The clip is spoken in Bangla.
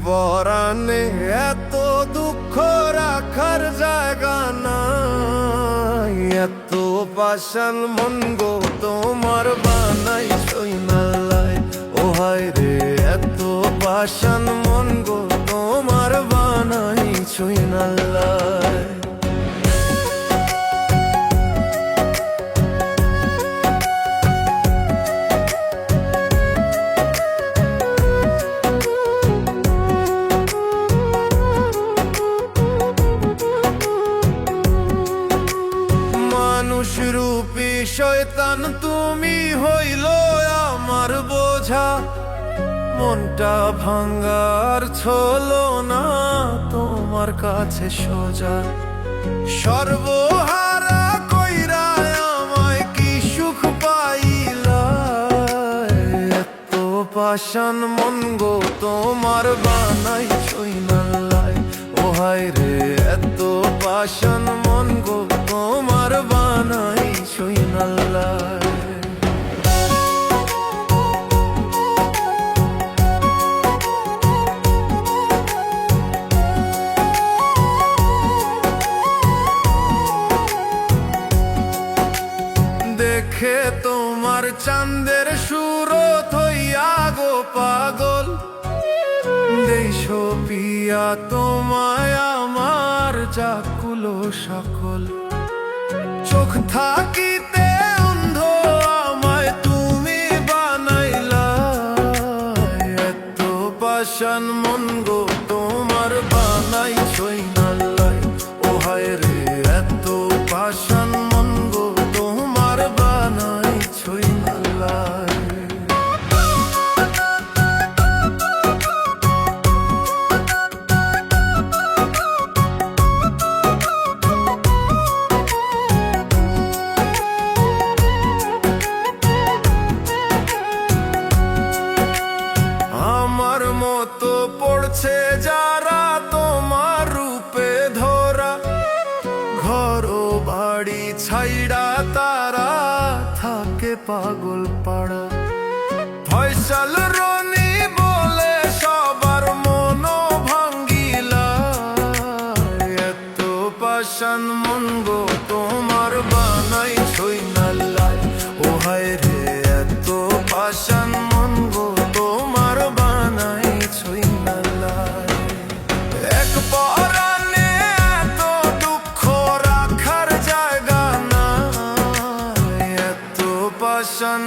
পরাণে এত দুঃখ রাখার জায়গা নাই, এত পাষাণ মন গো তোমার বানাইছই নালায়। ও হায় রে এত পাষাণ মন গো তোমার বানাইছই নালায়। মানুষ রূপী শয়তান তুমি হইল আমার বোঝা, মনটা ভাঙ্গার ছলো না তোমার কাছে সোজা। সর্বহারা কইরা আমায় কি সুখ পাইলা, এত পাষাণ মন গো তোমার বানাইছই নালায়। ও হায় রে এত পাষাণ মন গো তোমার বানাইছই নালায়। দেখে তোমার চাঁদের সুরত হইয়া গো পাগল, দেশো পিয়া তোমায় আমার জাকুলো সকল। চোখ থাকিতে অন্ধ আমায় তুমি বানাইলা, এত পাষাণ মন গো তোমার বানাইছই নালায়। ও হায় রে এত পাষাণ মন গো তোমার বানাইছই নালায়। আমার মতো পড়ছে যারা তোমার রূপে ধরা, ঘর বাড়ি ছাইড়া তারা থাকে পাগল পাড়া। ফয়সাল রনি বলে সবার মন ভাঙ্গিলা, এত পাষাণ মন গো তোমার বানাইছই নালায়। ও হায় রে এত পাষাণ মন গো তোমার বানাইছই নালায়। এক পরাণে এত দুঃখ রাখার জায়গা নাই, এত পাষাণ